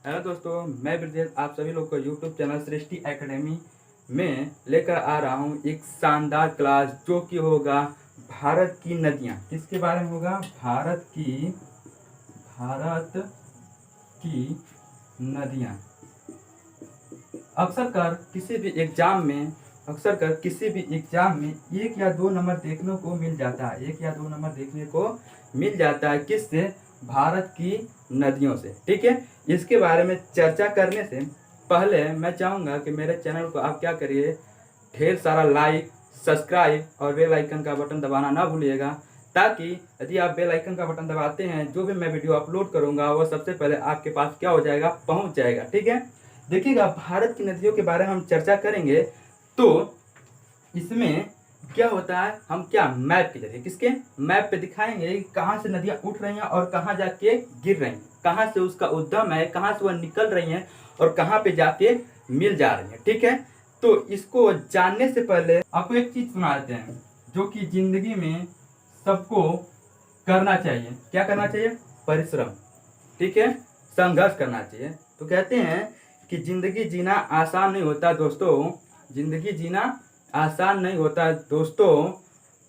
Hello दोस्तों, मैं ब्रजेश आप सभी लोग को यूट्यूब चैनल सृष्टि एकेडमी में लेकर आ रहा हूँ एक शानदार क्लास जो कि होगा भारत की नदियाँ। किसके बारे में होगा? भारत की नदियाँ। अक्सर कर किसी भी एग्जाम में 1 या 2 नंबर देखने को मिल जाता है। 1 या 2 नंबर देखने को मिल जाता है। किससे? भारत की नदियों से। ठीक है, इसके बारे में चर्चा करने से पहले मैं चाहूँगा कि मेरे चैनल को आप क्या करिए, ढेर सारा लाइक, सब्सक्राइब और बेल आइकन का बटन दबाना ना भूलिएगा, ताकि यदि आप बेल आइकन का बटन दबाते हैं जो भी मैं वीडियो अपलोड करूंगा वो सबसे पहले आपके पास क्या हो जाएगा, पहुंच जाएगा। ठीक है, देखिएगा भारत की नदियों के बारे में हम चर्चा करेंगे तो इसमें क्या होता है, हम क्या मैप के जरिए किसके मैप पे दिखाएंगे कि कहाँ से नदियाँ उठ रही हैं और कहाँ जाके गिर रही हैं, कहाँ से उसका उद्गम है, कहाँ से वह निकल रही हैं और कहाँ पे जाके मिल जा रही हैं। ठीक है, तो इसको जानने से पहले आपको एक चीज सुना देते हैं जो कि जिंदगी में सबको करना चाहिए। क्या करना चाहिए? परिश्रम। ठीक है, संघर्ष करना चाहिए। तो कहते हैं कि जिंदगी जीना आसान नहीं होता दोस्तों, जिंदगी जीना आसान नहीं होता दोस्तों,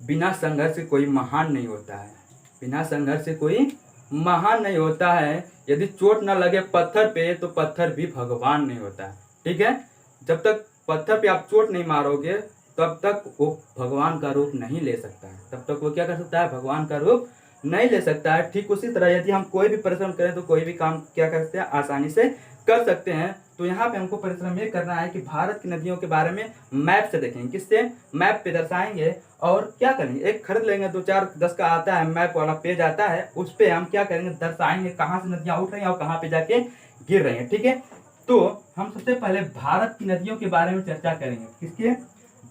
बिना संघर्ष से कोई महान नहीं होता है। बिना संघर्ष से कोई महान नहीं होता है। यदि चोट न लगे पत्थर पे तो पत्थर भी भगवान नहीं होता है। ठीक है, जब तक पत्थर पे आप चोट नहीं मारोगे तब तक वो भगवान का रूप नहीं ले सकता है। तब तक वो क्या कर सकता है? भगवान का रूप नहीं ले सकता है। ठीक उसी तरह यदि हम कोई भी परिश्रम करें तो कोई भी काम क्या कर सकते हैं? आसानी से कर सकते हैं। तो यहाँ पे हमको परिश्रम ये करना है कि भारत की नदियों के बारे में मैप से देखेंगे। किससे? मैप पे दर्शाएंगे और क्या करेंगे, एक खरीद लेंगे, 2-4-10 का आता है, मैप वाला पेज आता है, उस पे हम क्या करेंगे, दर्शाएंगे कहाँ से नदियाँ उठ रही हैं और कहाँ पे जाके गिर रही हैं। ठीक है, तो हम सबसे पहले भारत की नदियों के बारे में चर्चा करेंगे। किसके?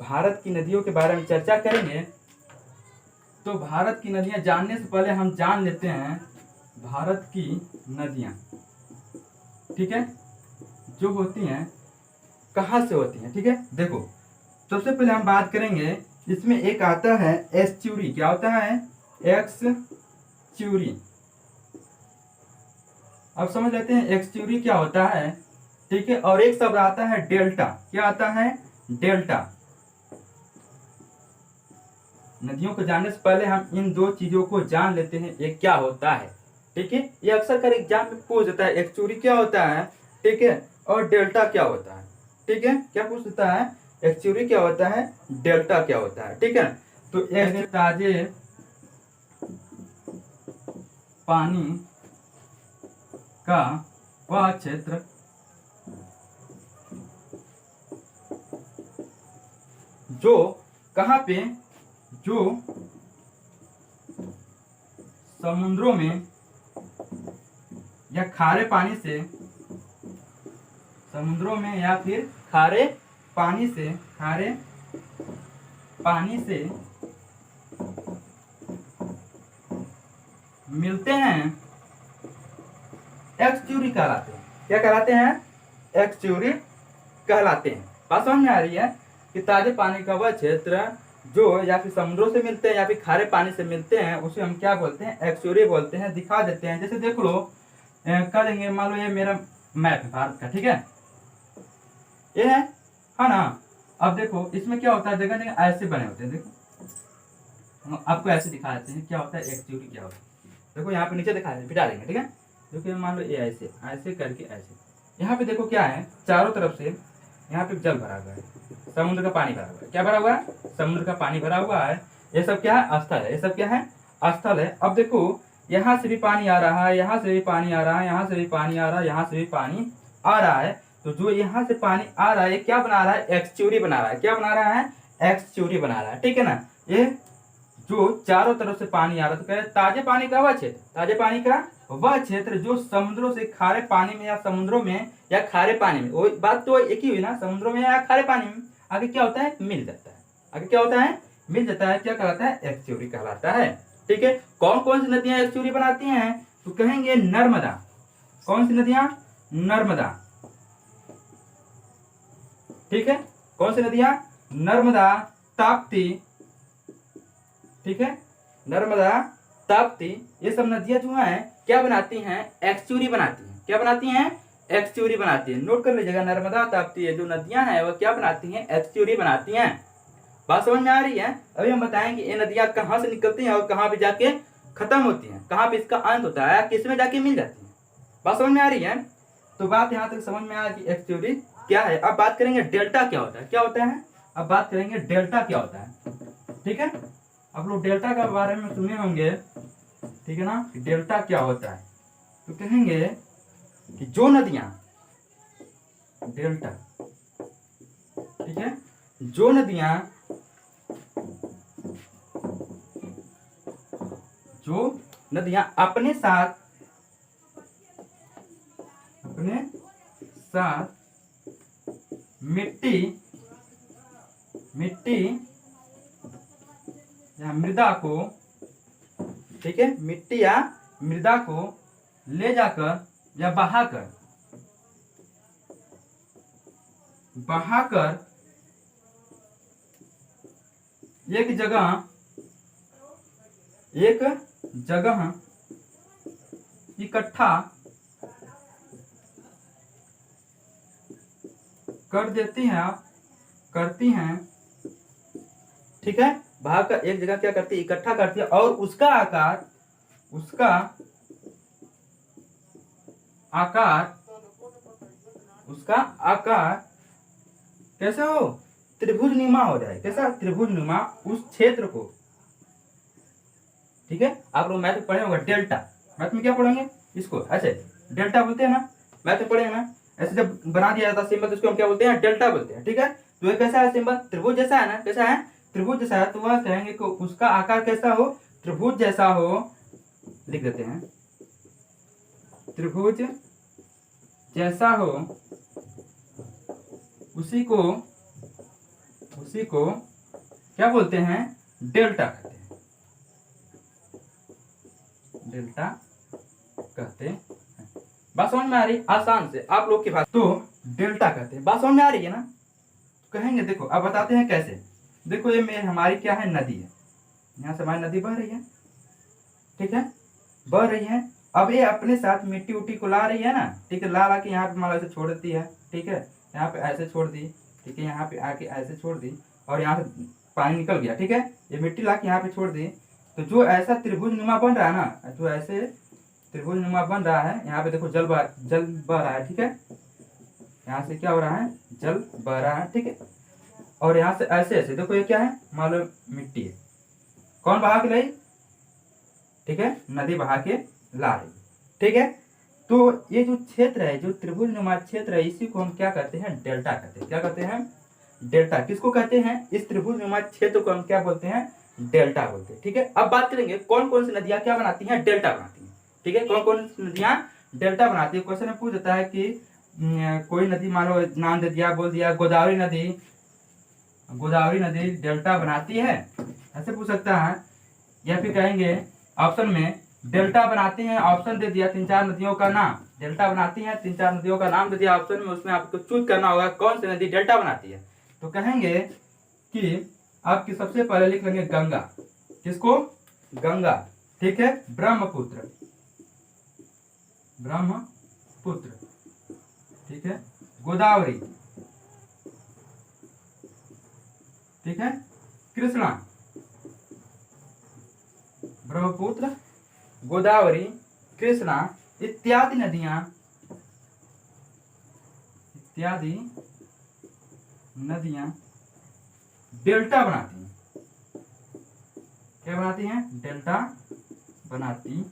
भारत की नदियों के बारे में चर्चा करेंगे। तो भारत की नदियां जानने से पहले हम जान लेते हैं भारत की नदियां, ठीक है, जो होती हैं कहाँ से होती हैं। ठीक है, देखो सबसे पहले हम बात करेंगे, इसमें एक आता है एस्च्यूरी। क्या होता है? एक्सच्यूरी। अब समझ लेते हैं एक्सच्यूरी क्या होता है। ठीक है, और एक शब्द आता है डेल्टा। क्या आता है? डेल्टा। नदियों को जानने से पहले हम इन दो चीजों को जान लेते हैं, ये क्या होता है। ठीक है, ये अक्सर कर एग्जाम में पूछ देता है, एक्चुअली क्या होता है, ठीक है, और डेल्टा क्या होता है। ठीक है, क्या पूछ देता है? एक्चुअली क्या होता है, डेल्टा क्या होता है। ठीक है, तो एक ताजे पानी का वह क्षेत्र जो कहाँ पे, जो समुद्रों में या खारे पानी से, समुद्रों में या फिर खारे पानी से मिलते हैं, एक्सच्यूरी कहलाते हैं। क्या कहलाते हैं? एक्सच्यूरी कहलाते हैं। बात समझ में आ रही है कि ताजे पानी का वह क्षेत्र जो या फिर समुद्रों से मिलते हैं या फिर खारे पानी से मिलते हैं उसे हम क्या बोलते हैं? एक्सच्यूरी बोलते हैं। दिखा देते हैं, जैसे देख लो, कर देंगे, मान लो ये मेरा मैप है भारत का। ठीक है, ये है ना। अब देखो इसमें क्या होता है, जगह जगह ऐसे बने होते हैं। देखो हम आपको ऐसे दिखा देते हैं क्या होता है एक्सच्यूरी क्या होता है। देखो यहाँ पे नीचे दिखा देंगे, बिठा देंगे। ठीक है, देखो मान लो ये ऐसे ऐसे करके ऐसे, यहाँ पे देखो क्या है, चारों तरफ से यहाँ पे जल भरा हुआ है, समुद्र का पानी भरा हुआ है। क्या भरा हुआ है? समुद्र का पानी भरा हुआ है। ये सब क्या है? स्थल है। ये सब क्या है? स्थल है। अब देखो यहाँ से भी पानी आ रहा है, यहाँ से भी पानी आ रहा है, यहाँ से भी पानी आ रहा है, यहाँ से भी पानी आ रहा है। तो जो यहाँ से पानी आ रहा है क्या बना रहा है? एक्सच्यूरी बना रहा है। क्या बना रहा है? एक्सच्यूरी बना रहा है। ठीक है ना, ये जो चारों तरफ से पानी आ रहा है, तो कह रहे ताजे पानी का वह क्षेत्र, ताजे पानी का वह क्षेत्र जो समुद्रों से खारे पानी में या समुद्रों में या खारे पानी में, वो बात तो एक ही हुई ना, समुद्रों में या खारे पानी में, आगे क्या होता है? मिल जाता है। आगे क्या होता है? मिल जाता है। क्या कहलाता है? एक्सच्यूरी कहलाता है। ठीक है, कौन कौन सी नदियां एक्सच्यूरी बनाती हैं? तो कहेंगे नर्मदा। कौन सी नदियां? नर्मदा। ठीक है, कौन सी नदियां? नर्मदा, ताप्ती। ठीक है, नर्मदा, ताप्ती, ये सब नदियां जो हैं क्या बनाती हैं? एक्सच्यूरी बनाती हैं। क्या बनाती हैं? एक्सच्यूरी बनाती है। नोट कर लीजिएगा, नर्मदा ताप्ती ये जो नदियां हैं वो क्या बनाती हैं, एक्सच्यूरी बनाती हैं। बात समझ में आ रही है। अभी हम बताएंगे ये नदियां कहाँ से निकलती हैं और कहाँ पे जाके खत्म होती हैं, कहाँ पे इसका अंत होता है, किस में जाके मिल जाती है। बात समझ में आ रही है। तो बात यहाँ तक समझ में आया कि एक्सच्यूरी क्या है। अब बात करेंगे डेल्टा क्या होता है, क्या होता है। अब बात करेंगे डेल्टा क्या होता है। ठीक है, आप लोग डेल्टा के बारे में सुने होंगे, ठीक है ना, कि डेल्टा क्या होता है। तो कहेंगे कि जो नदियां, डेल्टा, ठीक है, जो नदियां, जो नदियां अपने साथ मिट्टी या मृदा को, ठीक है, मिट्टी या मृदा को ले जाकर या बहाकर एक जगह इकट्ठा कर देती हैं, ठीक है, बहाकर एक जगह क्या करती है, इकट्ठा करती है, और उसका आकार कैसा हो, त्रिभुजनुमा हो जाए। कैसा, त्रिभुजनुमा उस क्षेत्र को, ठीक है। आप लोग मैथ में पढ़े होंगे डेल्टा, मैथ में क्या पढ़ेंगे इसको, ऐसे डेल्टा बोलते हैं ना, मैथ में पढ़े हैं ना। ऐसे जब बना दिया जाता है सिंबल तो उसको हम क्या बोलते हैं, डेल्टा बोलते हैं। ठीक है, तो ये कैसा है सिंबल, त्रिभुज जैसा है ना, कैसा है, त्रिभुज जैसा है। तो वह कहेंगे कि उसका आकार कैसा हो, त्रिभुज जैसा हो, लिख देते हैं, त्रिभुज जैसा हो, उसी को क्या बोलते हैं, डेल्टा कहते हैं, डेल्टा कहते हैं। बात समझ में आ रही, आसान से आप लोग की बात, तो डेल्टा कहते हैं। बात समझ में आ रही है ना। कहेंगे देखो, अब बताते हैं कैसे। देखो ये मेरे हमारी क्या है, नदी है, यहाँ से हमारी नदी बह रही है, ठीक है, बह रही है। अब ये अपने साथ मिट्टी उट्टी को ला रही है ना, ठीक है, ला के यहाँ पे मान लो ऐसे छोड़ देती है, ठीक है, यहाँ पे ऐसे छोड़ दी, ठीक है, यहाँ पे आके ऐसे छोड़ दी, और यहाँ से पानी निकल गया, ठीक है, ये मिट्टी ला के यहाँ पे छोड़ दी। तो जो ऐसा त्रिभुजनुमा बन रहा है ना, जो ऐसे त्रिभुजनुमा बन रहा है, यहाँ पे देखो जल बह रहा है, ठीक है, यहाँ से क्या हो रहा है, जल बह रहा है, ठीक है, और यहाँ से ऐसे ऐसे देखो ये क्या है, मान लो मिट्टी है, कौन बहा के लाई, ठीक है, नदी बहा के ला रही, ठीक है। तो ये जो क्षेत्र है, जो त्रिभुजनुमा क्षेत्र है, इसी को हम क्या कहते हैं, डेल्टा कहते हैं। क्या कहते हैं, डेल्टा। किसको कहते हैं, इस त्रिभुजनुमा क्षेत्र को हम क्या बोलते हैं, डेल्टा बोलते हैं। ठीक है, अब बात करेंगे कौन कौन सी नदियां क्या बनाती हैं, डेल्टा बनाती हैं। ठीक है, कौन कौन सी नदियां डेल्टा बनाती है। क्वेश्चन में पूछ देता है कि कोई नदी मान लो नाम दे दिया, बोल दिया गोदावरी नदी डेल्टा बनाती है, ऐसे पूछ सकता है। या फिर कहेंगे ऑप्शन में डेल्टा बनाती हैं, ऑप्शन दे दिया 3-4 नदियों का नाम, डेल्टा बनाती हैं 3-4 नदियों का नाम दे दिया ऑप्शन में, उसमें आपको चूज करना होगा कौन सी नदी डेल्टा बनाती है। तो कहेंगे कि आपकी सबसे पहले लिख लेंगे गंगा, किसको, गंगा, ठीक है, ब्रह्मपुत्र, ठीक है, गोदावरी, ठीक है, कृष्णा, ब्रह्मपुत्र, गोदावरी, कृष्णा इत्यादि नदियां डेल्टा बनाती हैं। क्या बनाती हैं, डेल्टा बनाती हैं।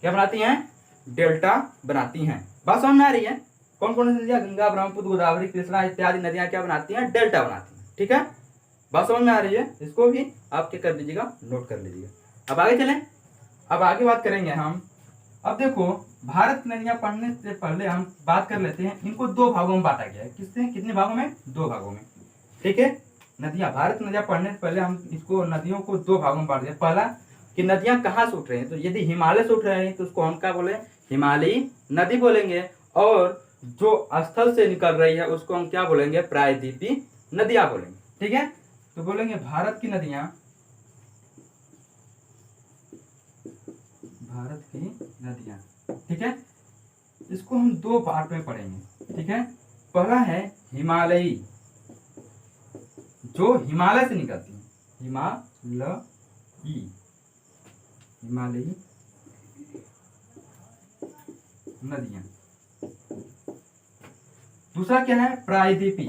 क्या बनाती हैं, डेल्टा बनाती हैं। बात समझ में आ रही है। कौन कौन सी नदियां, गंगा, ब्रह्मपुत्र, गोदावरी, कृष्णा इत्यादि नदियां क्या बनाती हैं, डेल्टा बनाती हैं। ठीक है, बात समझ में आ रही है। इसको भी आप क्या कर लीजिएगा, नोट कर लीजिएगा। अब आगे चलें, अब आगे बात करेंगे हम। अब देखो, भारत की नदियां पढ़ने से पहले हम बात कर लेते हैं, इनको 2 भागों में बांटा गया है। कितने भागों में, 2 भागों में। ठीक है, नदियां, भारत की नदियां पढ़ने से पहले हम इसको नदियों को 2 भागों में बांट दिया। पहला कि नदियां कहाँ से उठ रही हैं, तो यदि हिमालय से उठ रहे हैं तो उसको हम क्या बोले, हिमालयी नदी बोलेंगे। और जो स्थल से निकल रही है उसको हम क्या बोलेंगे, प्रायद्वीपीय नदियां बोलेंगे। ठीक है, तो बोलेंगे भारत की नदियां ठीक है, इसको हम दो पार्ट में पढ़ेंगे। ठीक है, पहला है हिमालयी, जो हिमालय से निकलती है, हिमालयी नदियां। दूसरा क्या है, प्रायद्वीपी,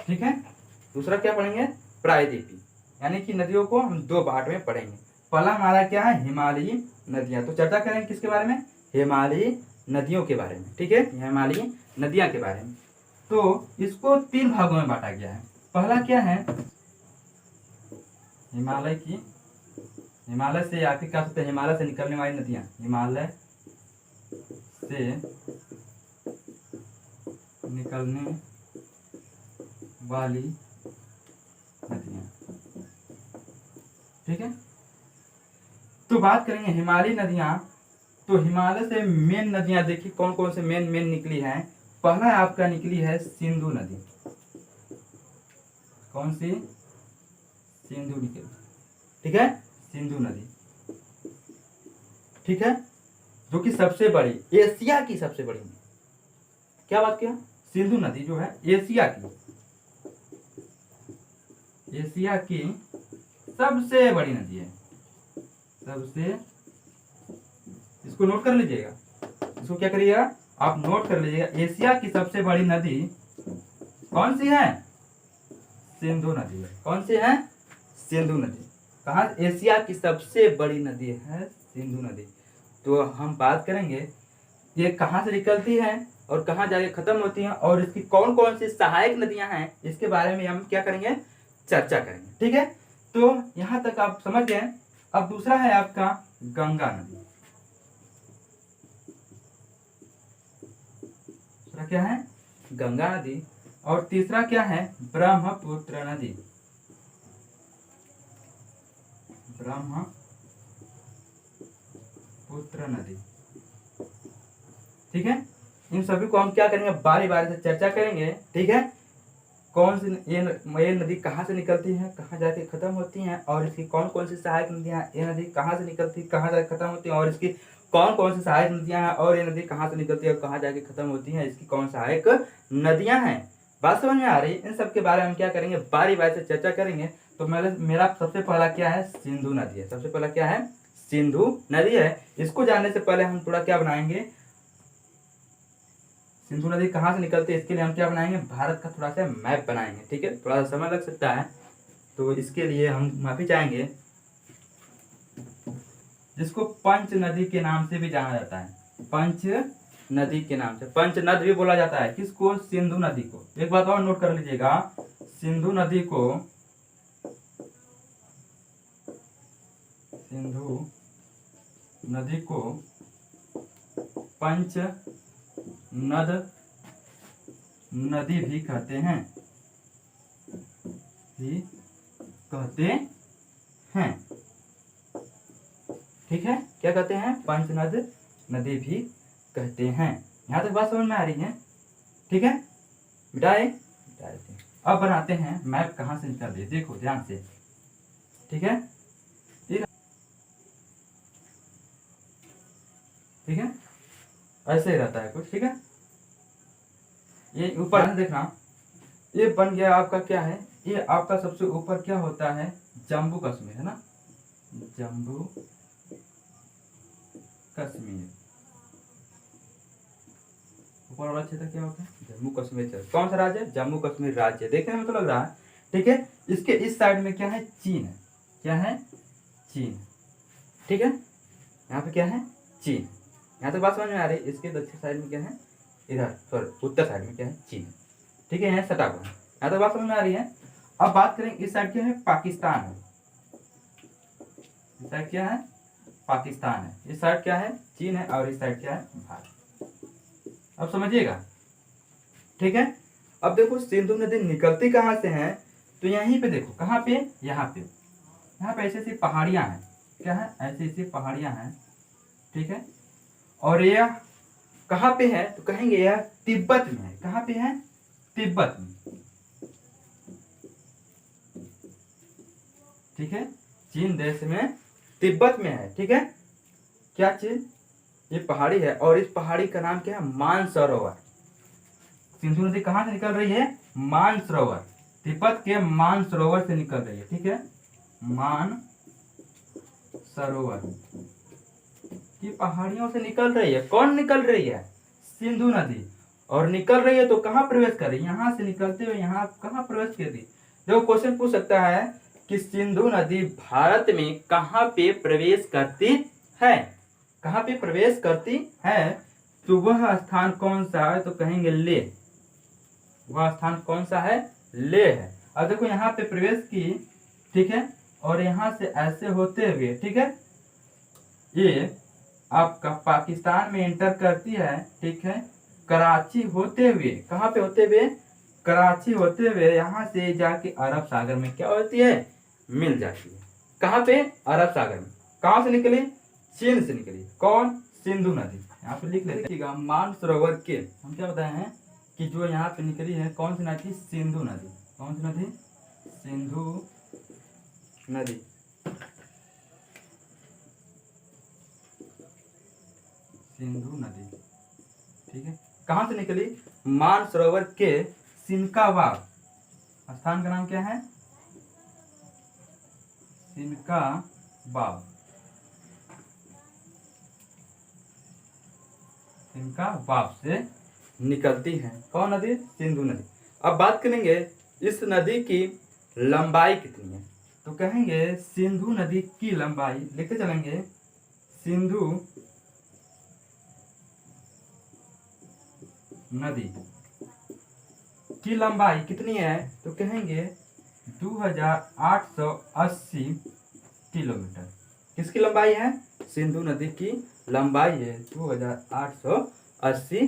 ठीक है। दूसरा क्या पढ़ेंगे, प्रायद्वीपी, यानी कि नदियों को हम दो पार्ट में पढ़ेंगे। पहला हमारा क्या है, हिमालयी नदियां। तो चर्चा करेंगे किसके बारे में, हिमालयी नदियों के बारे में। ठीक है, हिमालयी नदियां के बारे में। तो इसको तीन भागों में बांटा गया है। पहला क्या है, हिमालय से आखिर क्या होता है, हिमालय से निकलने वाली नदियां, हिमालय से निकलने वाली नदियां। ठीक है, तो बात करेंगे हिमालयी नदियां। तो हिमालय से मेन नदियां देखिए कौन कौन से मेन निकली हैं। पहला आपका निकली है सिंधु नदी। कौन सी, सिंधु निकली। ठीक है, सिंधु नदी, ठीक है, जो कि सबसे बड़ी, एशिया की सबसे बड़ी, क्या बात किया, सिंधु नदी जो है एशिया की सबसे बड़ी नदी है। इसको नोट कर लीजिएगा, इसको क्या करिएगा, आप नोट कर लीजिएगा। एशिया की सबसे बड़ी नदी कौन सी है, सिंधु नदी है। कौन सी है, सिंधु नदी। कहा, एशिया की सबसे बड़ी नदी है सिंधु नदी। तो हम बात करेंगे ये कहाँ से निकलती है और कहाँ जाके खत्म होती है और इसकी कौन कौन सी सहायक नदियां हैं, इसके बारे में हम क्या करेंगे, चर्चा करेंगे। ठीक है, तो यहां तक आप समझ गए। अब दूसरा है आपका गंगा नदी। दूसरा क्या है, गंगा नदी। और तीसरा क्या है, ब्रह्मपुत्र नदी। ब्रह्मपुत्र नदी, ठीक है। इन सभी को हम क्या करेंगे, बारी बारी से चर्चा करेंगे। ठीक है, कौन सी ये नदी कहाँ से निकलती है, कहाँ जाके खत्म होती है, और इसकी कौन कौन सी सहायक नदियां, ये नदी कहाँ से निकलती है, कहाँ जाके खत्म होती है, और इसकी कौन कौन सी सहायक नदियां हैं, और ये नदी कहाँ से निकलती है और कहाँ जाके खत्म होती है, इसकी कौन सहायक नदियां हैं। बात समझ में आ रही है। इन सब के बारे में हम क्या करेंगे, बारी बारी से चर्चा करेंगे। तो मेरा सबसे पहला क्या है, सिंधु नदी है। सबसे पहला क्या है, सिंधु नदी है। इसको जानने से पहले हम थोड़ा क्या बनाएंगे, सिंधु नदी कहाँ से निकलती है, इसके लिए हम क्या बनाएंगे, भारत का थोड़ा सा मैप बनाएंगे। ठीक है, थोड़ा सा समय लग सकता है, तो इसके लिए हम माफी चाहेंगे। जिसको पंच नदी के नाम से भी जाना जाता है, पंच नदी के नाम से, पंच नद भी बोला जाता है। किसको, सिंधु नदी को। एक बात और नोट कर लीजिएगा, सिंधु नदी को पंच नदी भी कहते हैं, ठीक है, क्या कहते हैं, पंचनद नदी भी कहते हैं। यहां तक बात समझ में आ रही है। ठीक है, मिटाए। अब बनाते हैं मैप कहां से निकल रही है, देखो ध्यान से। ठीक है, ठीक है, ऐसे ही रहता है कुछ। ठीक है, ये ऊपर देखना, ये बन गया आपका क्या है, ये आपका सबसे ऊपर क्या होता है, जम्मू कश्मीर है ना, जम्मू कश्मीर। ऊपर वाला क्षेत्र क्या होता है, जम्मू कश्मीर क्षेत्र। कौन सा राज्य है, जम्मू कश्मीर राज्य। देखने में तो लग रहा है। ठीक है, इसके इस साइड में क्या है, चीन है। क्या है, चीन। ठीक है, यहाँ पे क्या है, चीन। यहाँ तक बात समझ में आ रही है। इसके दक्षिण साइड में क्या है, इधर सॉरी उत्तर साइड में क्या है, चीन। ठीक है, यहाँ सटा हुआ है। यहाँ तक बात समझ में आ रही है। अब बात करें इस साइड क्या है, पाकिस्तान है। इस साइड क्या है, पाकिस्तान है। इस साइड क्या है, चीन है। और इस साइड क्या है, भारत। अब समझिएगा। ठीक है, अब देखो सिंधु नदी निकलती कहाँ से है, तो यहीं पे देखो, कहाँ पे, यहाँ पे ऐसी ऐसी पहाड़ियां हैं। क्या है, ऐसी ऐसी पहाड़ियां हैं। ठीक है, और यह कहाँ पे है, तो कहेंगे यह तिब्बत में है। कहाँ पे है, तिब्बत में। ठीक है, चीन देश में तिब्बत में है। ठीक है, क्या चीज, ये पहाड़ी है और इस पहाड़ी का नाम क्या है, मानसरोवर। सिंधु नदी कहाँ से निकल रही है, मानसरोवर, तिब्बत के मानसरोवर से निकल रही है। ठीक है, मानसरोवर की पहाड़ियों से निकल रही है। कौन निकल रही है, सिंधु नदी। और निकल रही है तो कहाँ प्रवेश कर रही है, यहाँ से निकलते हुए यहाँ कहाँ प्रवेश कर रही। देखो क्वेश्चन पूछ सकता है कि सिंधु नदी भारत में कहाँ पे प्रवेश करती है, कहाँ पे प्रवेश करती है, तो वह स्थान कौन सा है, तो कहेंगे ले। वह स्थान कौन सा है, ले है। अब देखो यहाँ पे प्रवेश की, ठीक है, और यहाँ से ऐसे होते हुए, ठीक है, ये आपका पाकिस्तान में एंटर करती है। ठीक है, कराची होते हुए, कहाँ पे होते हुए, कराची होते हुए यहाँ से जाके अरब सागर में क्या होती है, मिल जाती है। कहाँ पे, अरब सागर में। कहाँ से निकली, चीन से निकली। कौन, सिंधु नदी। यहाँ पे लिख लेते हैं मानसरोवर के, हम क्या बताए हैं कि जो यहाँ पे निकली है कौन सी नदी, सिंधु नदी। कौन सी नदी, सिंधु नदी। सिंधु नदी, ठीक है, कहां से निकली, मानसरोवर के सिनका बाग, स्थान का नाम क्या है, सिनका बाग, सिनका बाग से निकलती है। कौन नदी, सिंधु नदी। अब बात करेंगे इस नदी की लंबाई कितनी है, तो कहेंगे सिंधु नदी की लंबाई, लिखते चलेंगे, सिंधु नदी की लंबाई कितनी है, तो कहेंगे 2880 किलोमीटर। किसकी लंबाई है, सिंधु नदी की लंबाई है 2880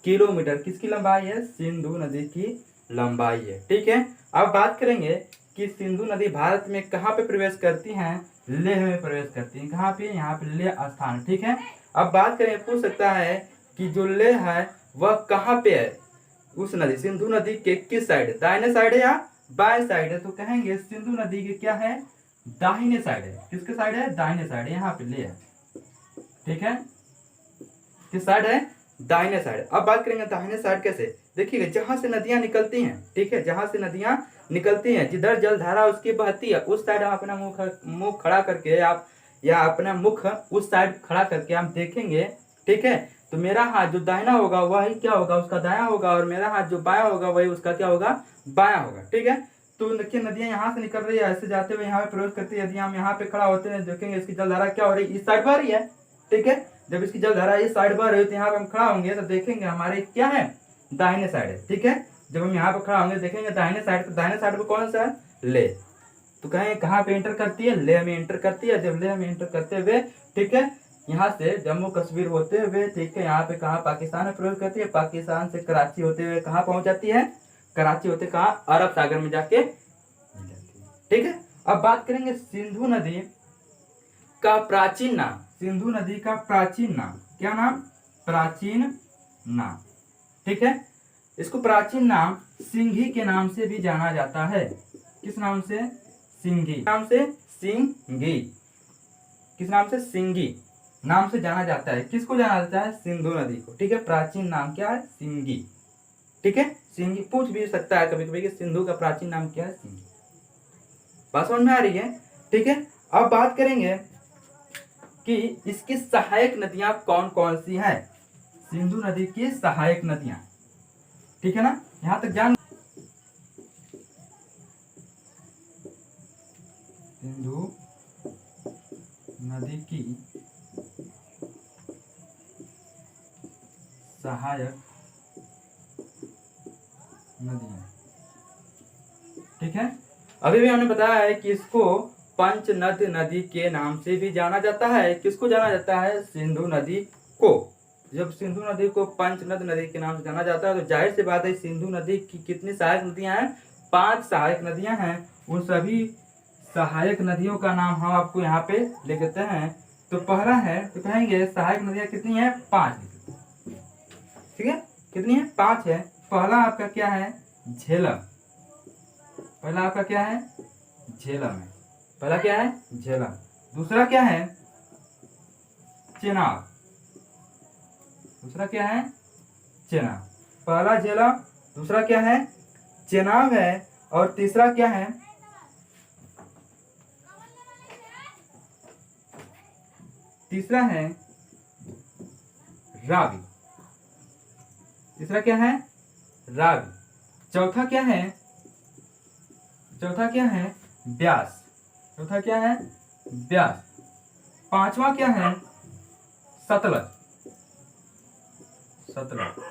किलोमीटर। किसकी लंबाई है, सिंधु नदी की लंबाई है। ठीक है, अब बात करेंगे कि सिंधु नदी भारत में कहाँ पे प्रवेश करती हैं, लेह में प्रवेश करती हैं। कहाँ पे, यहाँ पे लेह स्थान। ठीक है, अब बात करें, पूछ सकता है कि जो लेह है वह कहाँ पे है, उस नदी, सिंधु नदी के किस साइड, दाहिने साइड है या बाएं साइड है, तो कहेंगे सिंधु नदी के क्या है, दाहिने साइड है। किसके साइड है, दाहिने साइड, यहाँ पे ले है। ठीक है, किस साइड है, दाहिने साइड। अब बात करेंगे दाहिने साइड कैसे, देखिएगा जहां से नदियां निकलती हैं, ठीक है, जहां से नदियां निकलती हैं, जिधर जलधारा उसकी बहती है उस साइड हम अपना मुख खड़ा करके आप, या अपना मुख उस साइड खड़ा करके हम देखेंगे। ठीक है, तो मेरा हाथ जो दाहिना होगा वही क्या होगा, उसका दाया होगा, और मेरा हाथ जो बाया होगा वही उसका क्या होगा, बाया होगा। ठीक है, तो देखिए नदियां यहाँ से निकल रही है, ऐसे जाते हुए यहाँ पे प्रवेश करती है। यदि हम यहाँ पे खड़ा होते हैं, देखेंगे इसकी जलधारा क्या हो रही है, इस साइड बह रही है। ठीक है, जब इसकी जलधारा इस साइड बह रही है तो यहाँ पे हम खड़ा होंगे तो देखेंगे हमारे क्या है, दाहिने साइड है। ठीक है, जब हम यहाँ पे खड़ा होंगे देखेंगे दाहिने साइड, तो दाहिने साइड पे कौन सा है, ले। तो कहेंगे कहाँ पे एंटर करती है, लेह में एंटर करती है। जब लेह में एंटर करते हुए, ठीक है, यहाँ से जम्मू कश्मीर होते हुए, ठीक है, यहाँ पे कहाँ, पाकिस्तान में प्रवेश करती है। पाकिस्तान से कराची होते हुए कहाँ पहुंच जाती है, कराची होते कहाँ, अरब सागर में जाके। ठीक है, अब बात करेंगे सिंधु नदी का प्राचीन नाम, सिंधु नदी का प्राचीन नाम, क्या नाम, प्राचीन नाम। ठीक है, इसको प्राचीन नाम सिंघी के नाम से भी जाना जाता है। किस नाम से, सिंघी नाम से, सिंघी, किस नाम से, सिंघी नाम से जाना जाता है। किसको जाना जाता है, सिंधु नदी को। ठीक है, प्राचीन नाम क्या है, सिंघी। ठीक है, सिंघी पूछ भी सकता है कभी कभी कि सिंधु का प्राचीन नाम क्या है, सिंघी। बात समझ में आ रही है। ठीक है, अब बात करेंगे कि इसकी सहायक नदियां कौन कौन सी हैं, सिंधु नदी की सहायक नदियां। ठीक है ना, यहां तक जान, सिंधु नदी की सहायक नदियां। ठीक है, अभी भी हमने बताया है कि इसको पंचनद नदी के नाम से भी जाना जाता है। किसको जाना जाता है, सिंधु नदी को। जब सिंधु नदी को पंचनद नदी के नाम से जाना जाता है तो जाहिर सी बात है सिंधु नदी की कितनी सहायक नदियां हैं, 5 सहायक नदियां हैं। उन सभी सहायक नदियों का नाम हम आपको यहाँ पे लिख देते हैं। तो पहला है, तो कहेंगे सहायक नदियां कितनी है, 5। ठीक है, कितनी है, 5 है। पहला आपका क्या है, झेलम। पहला आपका क्या है, झेलम है। पहला क्या है झेलम, दूसरा क्या है चेनाब, दूसरा क्या है चेनाब। पहला झेलम, दूसरा क्या है चेनाब है, और तीसरा क्या है, तीसरा है रावी, तीसरा क्या है रावी। चौथा क्या है, चौथा क्या है ब्यास, चौथा क्या है ब्यास। पांचवा क्या है सतलज, सतलज,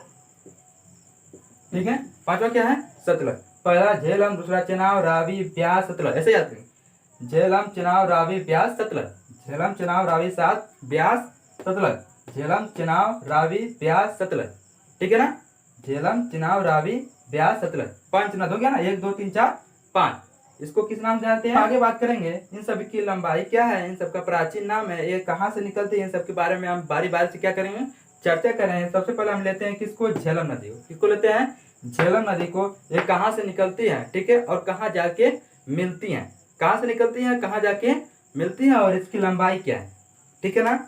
ठीक है। पांचवा क्या है सतलज। पहला झेलम, दूसरा चेनाब, रावी, ब्यास, सतलज, ऐसे याद करें। झेलम, चेनाब, रावी, ब्यास, सतलज, झेलम, चेनाब, रावी, सात, ब्यास, सतलज, झेलम, चेनाब, रावी, ब्यास, सतलज, ठीक है ना। झेलम, चेनाब, रावी, ब्यास, सतलज, पंच नद हो गया ना, 1 2 3 4 5। इसको किस नाम से जानते हैं, आगे बात करेंगे। इन सभी की लंबाई क्या है, इन सबका प्राचीन नाम है, ये कहाँ से निकलते हैं, इन सब के बारे में हम बारी बारी से क्या करेंगे चर्चा करें। सबसे पहले हम लेते हैं किसको, झेलम नदी को। किसको लेते हैं, झेलम नदी को। ये कहाँ से निकलती है, ठीक है, और कहाँ जाके मिलती हैं, कहाँ से निकलती हैं, कहाँ जाके मिलती हैं, और इसकी लंबाई क्या है, ठीक है ना,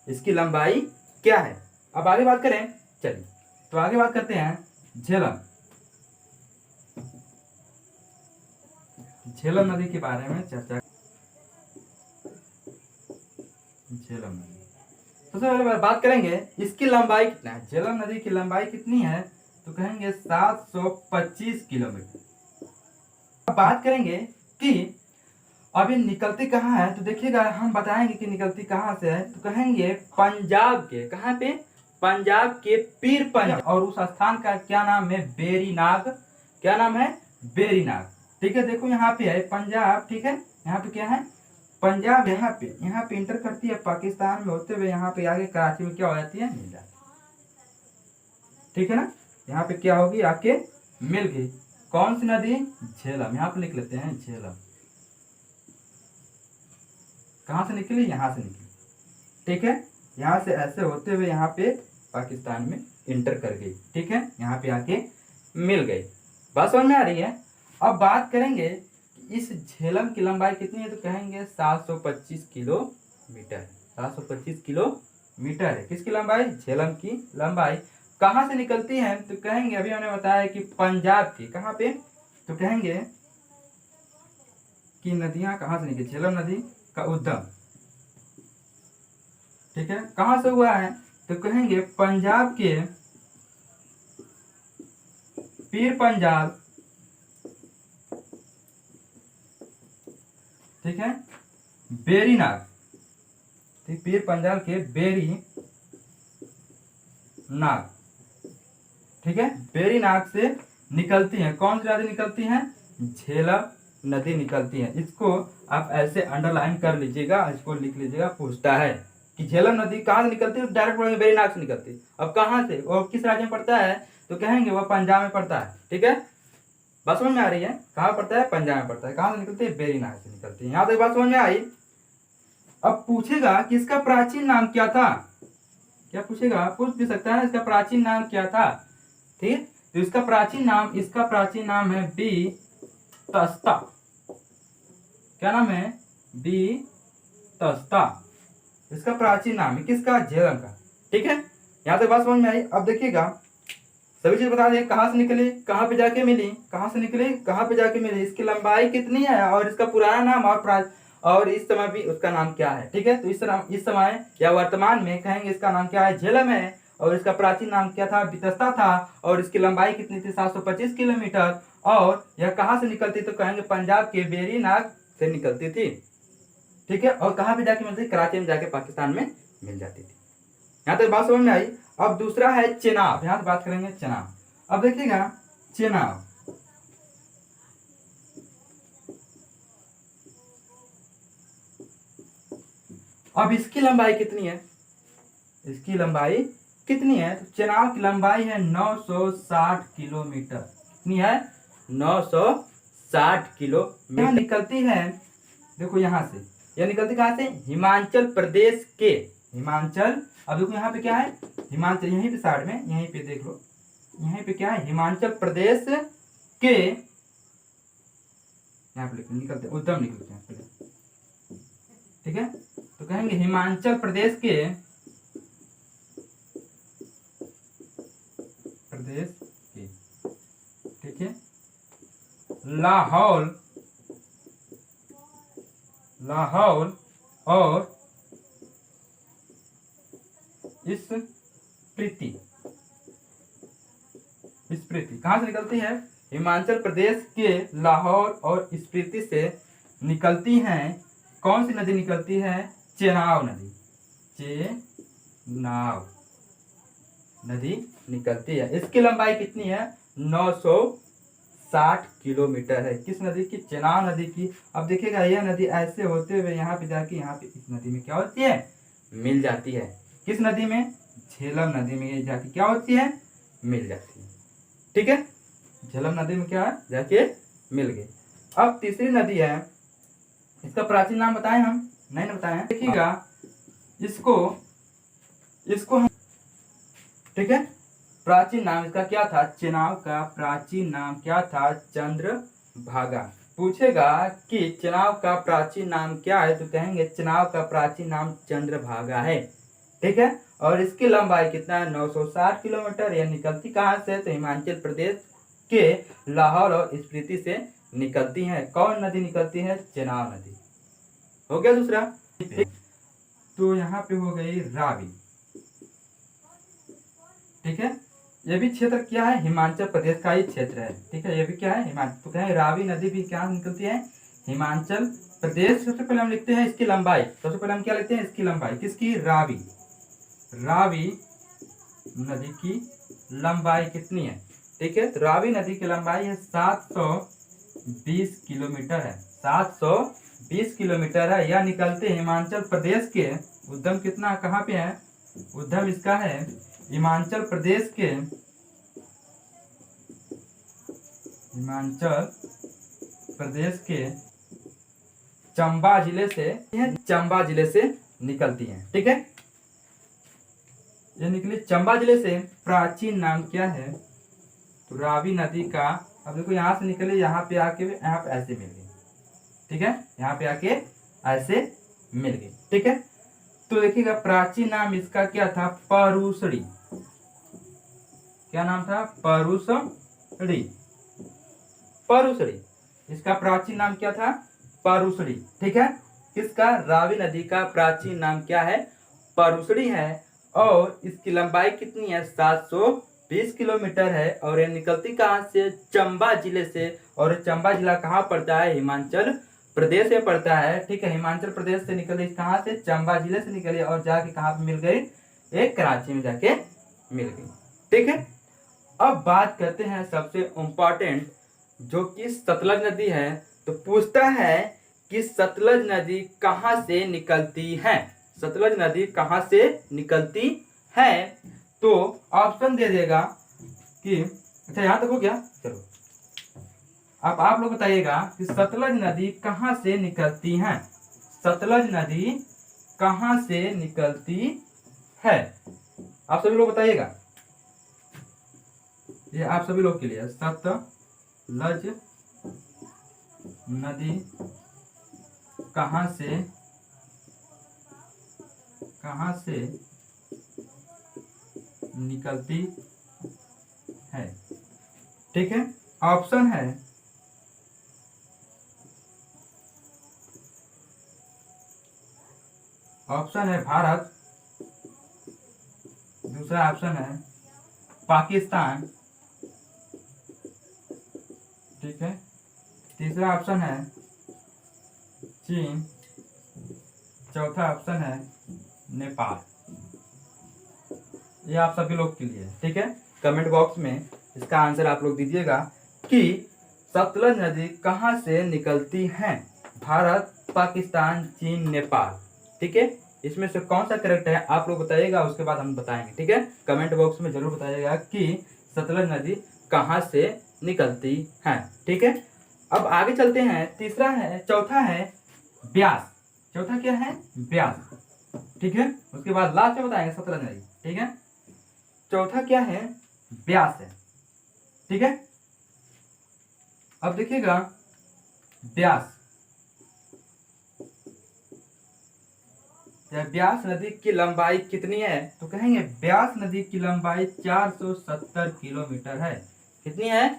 इसकी लंबाई क्या है। अब आगे बात करें, चलिए तो आगे बात करते हैं झेलम, झेलम नदी के बारे में चर्चा। झेलम नदी सबसे पहले बात करेंगे इसकी लंबाई कितना है। झेलम नदी की लंबाई कितनी है, तो कहेंगे 725 किलोमीटर। अब बात करेंगे कि अभी निकलती कहाँ है, तो देखिएगा हम बताएंगे कि निकलती कहाँ से है। तो कहेंगे पंजाब के, कहाँ पे, पंजाब के पीर पंजाब, और उस स्थान का क्या नाम है बेरीनाग, क्या नाम है बेरीनाग, ठीक है। देखो यहाँ पे है पंजाब, ठीक है, यहाँ पे क्या है पंजाब, यहाँ पे इंटर करती है पाकिस्तान में होते हुए, यहाँ पे आगे कराची में क्या हो जाती है मिल जाती है, ठीक है ना। यहाँ पे क्या होगी आके मिल गई, कौन सी नदी, झेलम, यहाँ पे लिख लेते हैं झेलम। कहाँ से निकली, यहाँ से निकली, ठीक है, यहाँ से ऐसे होते हुए यहाँ पे पाकिस्तान में इंटर कर गई, ठीक है, यहाँ पे आके मिल गई। बात समझ में आ रही है। अब बात करेंगे इस झेलम की लंबाई कितनी है, तो कहेंगे 725 किलोमीटर, 725 किलोमीटर है किसकी लंबाई, झेलम की लंबाई। कहाँ से निकलती है, तो कहेंगे अभी हमने बताया कि पंजाब की, कहाँ पे, तो कहेंगे कि नदियां कहाँ से निकली, झेलम नदी का उद्गम, ठीक है, कहाँ से हुआ है, तो कहेंगे पंजाब के पीर पंजाब, ठीक है, बेरीनाग, ठीक, पीर पंजाब के बेरी नाग, ठीक है, बेरीनाग से निकलती है। कौन सी नदी निकलती है, झेलम नदी निकलती है। इसको आप ऐसे अंडरलाइन कर लीजिएगा, इसको लिख लीजिएगा, पूछता है कि झेलम नदी कहाँ से निकलती है, डायरेक्ट बोलेंगे बेरीनाग से निकलती है। अब कहाँ से और किस राज्य में पड़ता है, तो कहेंगे वह पंजाब में पड़ता है, ठीक है। बात समझ में आ रही है, कहाँ पड़ता है पंजाब में पड़ता है। कहाँ से निकलती है, बेरीनाग से निकलती है। यहाँ तक बात समझ में आई। अब पूछेगा कि इसका प्राचीन नाम क्या था, क्या पूछेगा, पूछ भी सकता है इसका प्राचीन नाम क्या था, ठीक। तो इसका प्राचीन नाम है बी तस्ता, क्या नाम है बी तस्ता, इसका प्राचीन नाम है किसका, झेलम का, ठीक है। यहाँ तक बात समझ में आई। अब देखिएगा सभी चीज बता दें, कहाँ से निकली, कहाँ पे जाके मिली, कहाँ से निकली, कहाँ पे जाके मिली, इसकी लंबाई कितनी है, और इसका पुराना नाम और इस समय भी उसका नाम क्या है, ठीक है। तो इस समय या वर्तमान में कहेंगे इसका नाम क्या है, झेलम है, और इसका प्राचीन नाम क्या था, बितस्ता था, और इसकी लंबाई कितनी थी 725 किलोमीटर। और यह कहाँ से निकलती, तो कहेंगे पंजाब के बेरीनाग से निकलती थी, ठीक है। और कहाँ पे जाके मिलती, कराची में जाके पाकिस्तान में मिल जाती थी। यहाँ तक बात समझ में आई। अब दूसरा है चेनाब, यहाँ से बात करेंगे चेनाब। अब देखिएगा चेनाब, अब इसकी लंबाई कितनी है, इसकी लंबाई कितनी है, तो चेनाब की लंबाई है 960 किलोमीटर। कितनी है, 960 किलोमीटर। यहाँ निकलती है, देखो यहाँ से यह निकलती कहाँ से, हिमाचल प्रदेश के, हिमाचल, अब देखो यहाँ पे क्या है हिमाचल, यहीं पे साइड में, यहीं पे देख लो, यहीं पे क्या है हिमाचल प्रदेश के, यहाँ पे निकलते उद्गम निकलते हैं, ठीक है, तो कहेंगे हिमाचल प्रदेश के ठीक है लाहौल लाहौल और स्पीति स्पीति कहाँ से निकलती है? हिमाचल प्रदेश के लाहौर और स्पीति से निकलती हैं। कौन सी नदी निकलती है? चेनाब नदी। चेनाब नदी निकलती है। इसकी लंबाई कितनी है? 960 किलोमीटर है। किस नदी की? चेनाब नदी की। अब देखिएगा यह नदी ऐसे होते हुए यहाँ पे जाके यहाँ पे इस नदी में क्या होती है? मिल जाती है। किस नदी में? झेलम नदी में जाके क्या होती है? मिल जाती है। ठीक है, झेलम नदी में क्या है? जाके मिल गई। अब तीसरी नदी है, इसका प्राचीन नाम बताएं हम? नहीं ना बताएं। देखिएगा इसको हम, ठीक है, प्राचीन नाम इसका क्या था? चेनाब का प्राचीन नाम क्या था? चंद्रभागा। पूछेगा कि चेनाब का प्राचीन नाम क्या है, तो कहेंगे चेनाब का प्राचीन नाम चंद्रभागा है। ठीक है, और इसकी लंबाई कितना है? 960 किलोमीटर। यह निकलती कहाँ से? तो हिमाचल प्रदेश के लाहौर और स्पीति से निकलती है। कौन नदी निकलती है? चेनाब नदी। हो गया दूसरा। तो यहाँ पे हो गई रावी। ठीक है, ये भी क्षेत्र क्या है? हिमाचल प्रदेश का ही क्षेत्र है। ठीक है, ये भी क्या है? हिमाचल। तो कहें रावी नदी भी क्या निकलती है? हिमाचल प्रदेश। सबसे पहले हम लिखते हैं इसकी लंबाई। सबसे पहले हम क्या लिखते हैं? इसकी लंबाई। किसकी? रावी। रावी नदी की लंबाई कितनी है? ठीक है, तो रावी नदी की लंबाई है 720 किलोमीटर है। 720 किलोमीटर है। यह निकलते हिमाचल प्रदेश के उद्गम कितना कहाँ पे है? उद्गम इसका है हिमाचल प्रदेश के चंबा जिले से, चंबा जिले से निकलती हैं। ठीक है, ये निकली चंबा जिले से। प्राचीन नाम क्या है? तो रावी नदी का, अब देखो यहाँ से निकले, यहाँ पे आके यहाँ पे ऐसे मिल गई। ठीक है, यहाँ पे आके ऐसे मिल गई। ठीक है, तो देखिएगा प्राचीन नाम इसका क्या था? परूसड़ी। क्या नाम था? परूसड़ी। परूसड़ी, इसका प्राचीन नाम क्या था? परूसड़ी। ठीक है, किसका? रावी नदी का प्राचीन नाम क्या है? परूसड़ी है। और इसकी लंबाई कितनी है? 720 किलोमीटर है। और यह निकलती कहाँ से? चंबा जिले से। और चंबा जिला कहाँ पड़ता है? हिमाचल प्रदेश में पड़ता है। ठीक है, हिमाचल प्रदेश से निकली कहाँ से? चंबा जिले से निकली और जाके कहाँ पे मिल गई? एक कराची में जाके मिल गई। ठीक है, अब बात करते हैं सबसे इम्पोर्टेंट, जो कि सतलज नदी है। तो पूछता है कि सतलज नदी कहाँ से निकलती है? सतलज नदी कहाँ से निकलती है? तो ऑप्शन दे देगा कि, अच्छा यहाँ तक हो गया, चलो अब आप लोग बताइएगा कि सतलज नदी कहाँ से निकलती है? सतलज नदी कहाँ से निकलती है? आप सभी लोग बताइएगा, ये आप सभी लोग के लिए। सतलज नदी कहाँ से निकलती है? ठीक है, ऑप्शन है भारत, दूसरा ऑप्शन है पाकिस्तान, ठीक है, तीसरा ऑप्शन है चीन, चौथा ऑप्शन है नेपाल। ये आप सभी लोग के लिए, ठीक है। कमेंट बॉक्स में इसका आंसर आप लोग दीजिएगा कि सतलज नदी कहाँ से निकलती है? भारत, पाकिस्तान, चीन, नेपाल। ठीक है, इसमें से कौन सा करेक्ट है आप लोग बताइएगा, उसके बाद हम बताएंगे। ठीक है, कमेंट बॉक्स में जरूर बताइएगा कि सतलज नदी कहाँ से निकलती है। ठीक है, अब आगे चलते हैं। तीसरा है, चौथा है ब्यास। चौथा क्या है? ब्यास। ठीक है, उसके बाद लास्ट में बताएंगे सतलज नदी। ठीक है, चौथा क्या है? ब्यास है। ठीक है, अब देखिएगा ब्यास, ब्यास नदी की लंबाई कितनी है? तो कहेंगे ब्यास नदी की लंबाई 470 किलोमीटर है। कितनी है?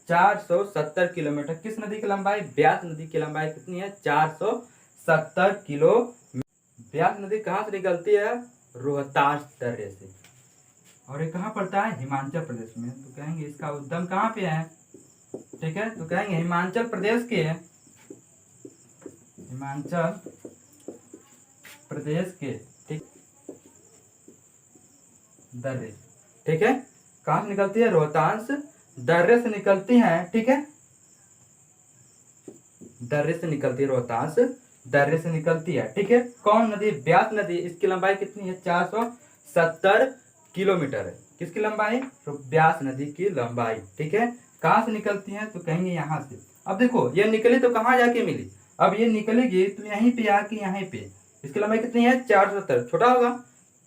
470 किलोमीटर। किस नदी की लंबाई? ब्यास नदी की लंबाई कितनी है? 470 किलो। ब्यास नदी कहाँ से निकलती है? रोहतास दर्रे से। और ये कहाँ पड़ता है? हिमाचल प्रदेश में। तो कहेंगे इसका उद्गम कहाँ पे है? ठीक है, तो कहेंगे हिमाचल प्रदेश के, हिमाचल प्रदेश के, ठीक, दर्रे। ठीक है, कहाँ से निकलती है? रोहतास दर्रे से निकलती है। ठीक है, दर्रे से निकलती है, रोहतास दर्रे से निकलती है। ठीक है, कौन नदी? ब्यास नदी। इसकी लंबाई कितनी है? 470 किलोमीटर है। किसकी लंबाई? तो ब्यास नदी की लंबाई। ठीक है, कहाँ से निकलती है? तो कहेंगे यहाँ से। अब देखो ये निकली तो कहाँ जाके मिली? अब ये निकलेगी तो यहीं पे आके, यहीं पे। इसकी लंबाई कितनी है? 470। छोटा होगा।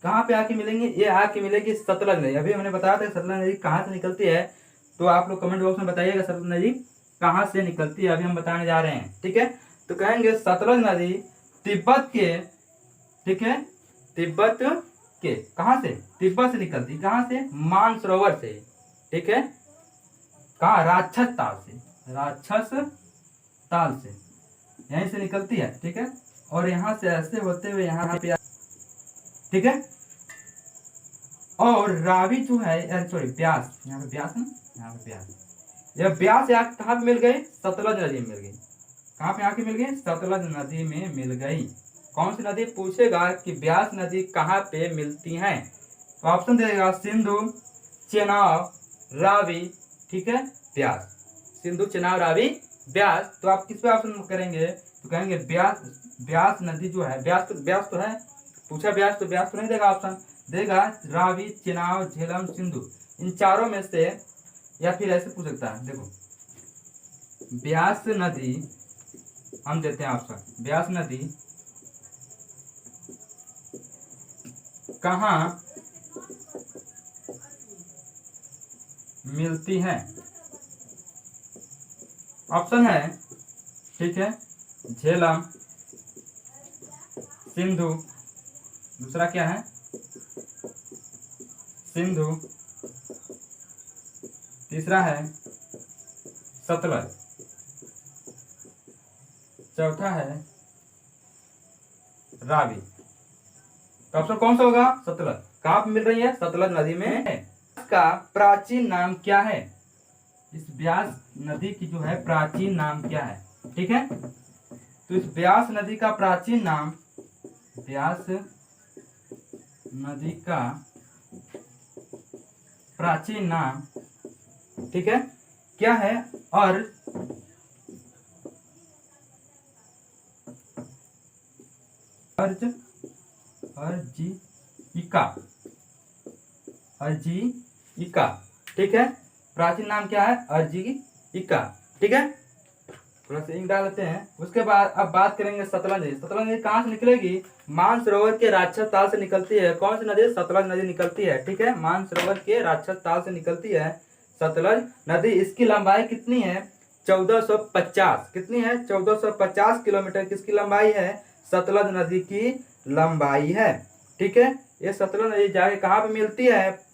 कहाँ पे आके मिलेंगे? ये आके मिलेगी सतलज नदी। अभी हमने बताया था सतलज नदी कहाँ से निकलती है, तो आप लोग कमेंट बॉक्स में बताइएगा सतलज नदी कहाँ से निकलती है, अभी हम बताने जा रहे हैं। ठीक है, तो कहेंगे सतलज नदी तिब्बत के, ठीक है, तिब्बत के, कहाँ से? तिब्बत से निकलती। कहाँ से? मानसरोवर से। ठीक है, कहाँ? राक्षस ताल से। राक्षस ताल से यहीं से निकलती है। ठीक है, और यहाँ से ऐसे होते हुए यहाँ पे, ठीक है, और रावी जो है, सॉरी ब्यास, यहाँ पे ब्यास ना, यहाँ पे ब्यास, यह ब्यास यहाँ कहाँ पे मिल गई? सतलज नदी में मिल गई। कहाँ पे आके मिल गई? सतलज नदी में मिल गई। कौन सी नदी? पूछेगा कि ब्यास नदी कहाँ पे मिलती है, तो ऑप्शन देगा सिंधु, चेनाब, रावी, ठीक है, ब्यास। सिंधु, चेनाब, रावी, ब्यास। तो आप किस पे ऑप्शन करेंगे? तो कहेंगे ब्यास। ब्यास नदी जो है, ब्यास तो है, पूछा ब्यास तो ब्यास तो नहीं देगा ऑप्शन, देगा रावी, चेनाब, झेलम, सिंधु। इन चारों में से, या फिर ऐसे पूछ सकता है, देखो ब्यास नदी, हम देते हैं ऑप्शन, ब्यास नदी कहाँ मिलती है? ऑप्शन है, ठीक है, झेलम, सिंधु, दूसरा क्या है? सिंधु, तीसरा है सतलज, चौथा है रावी। तो ऑप्शन कौन सा होगा? सतलज। कहाँ पे मिल रही है? सतलज नदी में। इसका प्राचीन नाम क्या है? इस ब्यास नदी की जो है प्राचीन नाम क्या है? ठीक है, तो इस ब्यास नदी का प्राचीन नाम, ब्यास नदी का प्राचीन नाम, ठीक है, क्या है? अर्जिका, अर्जिका। ठीक है, प्राचीन नाम क्या है? अर्जिका। ठीक है, थोड़ा सा इंक डाल लेते हैं। उसके बाद अब बात करेंगे सतलज नदी। सतलज नदी कहाँ से निकलेगी? मानसरोवर के राक्षस ताल से निकलती है। कौन सी नदी? सतलज नदी निकलती है। ठीक है, मानसरोवर के राक्षस ताल से निकलती है सतलज नदी। इसकी लंबाई कितनी है? 1450। कितनी है? 1450 किलोमीटर किसकी लंबाई है? सतलज नदी की लंबाई है। ठीक है, ये सतलज नदी जाके कहाँ पे मिलती है?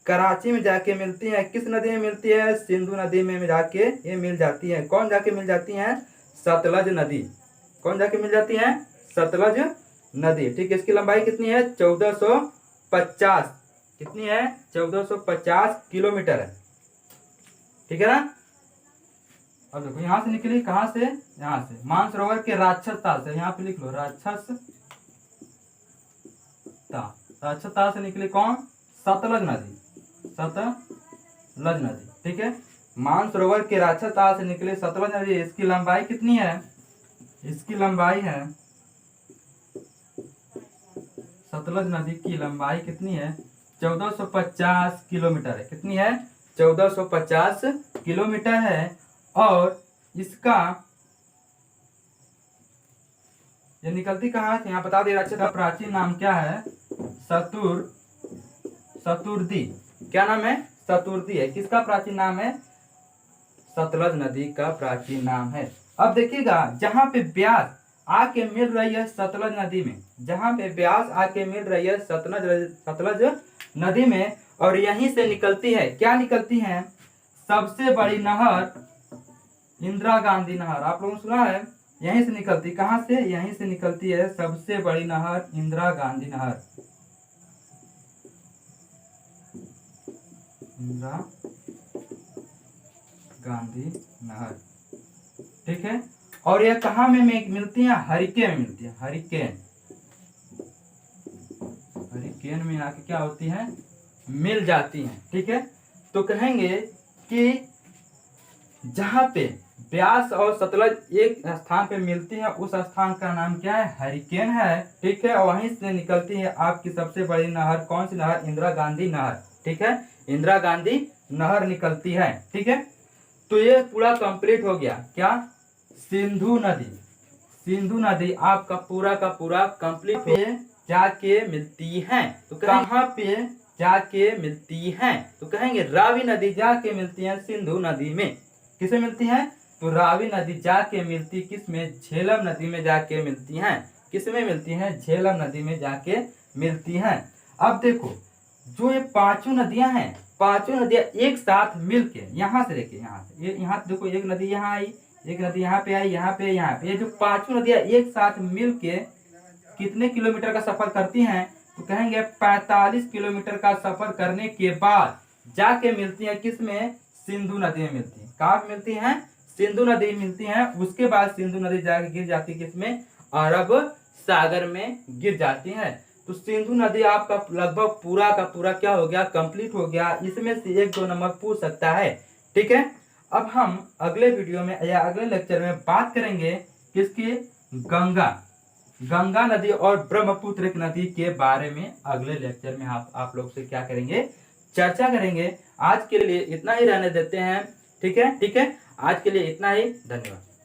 कराची में जाके मिलती है। किस नदी में मिलती है? सिंधु नदी में जाके ये मिल जाती है। कौन जाके मिल जाती है? सतलज नदी। कौन जाके मिल जाती है? सतलज नदी। ठीक है, इसकी लंबाई कितनी है? 1450। कितनी है? 1450 किलोमीटर है। ठीक है ना। अब देखो यहाँ से निकली, कहाँ से? यहाँ से मानसरोवर के राक्षस ताल से। यहाँ पे लिख लो राक्षस ताल। राक्षस ताल से निकली कौन? सतलज नदी। सतलज नदी। ठीक है, मानसरोवर के राक्षस ताल से निकली सतलज नदी। इसकी लंबाई कितनी है? इसकी लंबाई है, सतलज नदी की लंबाई कितनी है? 1450 किलोमीटर है। कितनी है? 1450 किलोमीटर है। और इसका ये निकलती कहाँ से? यहाँ बता दे राक्षस का प्राचीन नाम क्या है? सतुर्दी। क्या नाम है? सतुर्दी है। किसका प्राचीन नाम है? सतलज नदी का प्राचीन नाम है। अब देखिएगा, जहां पे ब्यास आके मिल रही है सतलज नदी में, जहाँ पे ब्यास आके मिल रही है सतलज नदी में, और यहीं से निकलती है, क्या निकलती है, सबसे बड़ी नहर इंदिरा गांधी नहर। आप लोगों ने सुना है, यहीं से निकलती, कहां से, यहीं से निकलती है सबसे बड़ी नहर इंदिरा गांधी नहर, इंदिरा गांधी नहर, ठीक है। और यह कहाँ में मिलती है, हरिकेन में मिलती है, हरिकेन, हरिकेन में आके क्या होती है, मिल जाती है, ठीक है। तो कहेंगे कि जहां पे ब्यास और सतलज एक स्थान पे मिलती है, उस स्थान का नाम क्या है, हरिकेन है, ठीक है। और वहीं से निकलती है आपकी सबसे बड़ी नहर, कौन सी नहर, इंदिरा गांधी नहर, ठीक है, इंदिरा गांधी नहर निकलती है, ठीक है। तो ये पूरा कंप्लीट हो गया, क्या, सिंधु नदी, सिंधु नदी आपका पूरा का पूरा कंप्लीट पे जाके मिलती है, तो कहाँ पे जाके मिलती है, तो कहेंगे रावी नदी जाके मिलती है सिंधु नदी में, किसे मिलती है, तो रावी नदी जाके मिलती किस में, झेलम नदी में जाके मिलती हैं, किस में मिलती हैं, झेलम नदी में जाके मिलती हैं। अब देखो जो ये पांचों नदियां हैं, पांचों नदियां एक साथ मिलके, यहाँ से देखिए, यहाँ से ये, यहाँ देखो एक नदी यहाँ आई, एक नदी यहाँ पे आई, यहाँ पे, यहाँ पे, ये जो पांचों नदियां एक साथ मिलके कितने किलोमीटर का सफर करती हैं, तो कहेंगे 45 किलोमीटर का सफर करने के बाद जाके मिलती है किस में, सिंधु नदी में मिलती है, कहाँ मिलती है, सिंधु नदी में मिलती है। उसके बाद सिंधु नदी जाके गिर जाती है किसमें, अरब सागर में गिर जाती है। तो सिंधु नदी आपका लगभग पूरा का पूरा क्या हो गया, कंप्लीट हो गया। इसमें से 1-2 नंबर पूछ सकता है, ठीक है। अब हम अगले वीडियो में या अगले लेक्चर में बात करेंगे किसकी, गंगा नदी और ब्रह्मपुत्र नदी के बारे में अगले लेक्चर में आप लोग से क्या करेंगे, चर्चा करेंगे। आज के लिए इतना ही रहने देते हैं, ठीक है, ठीक है, आज के लिए इतना ही, धन्यवाद।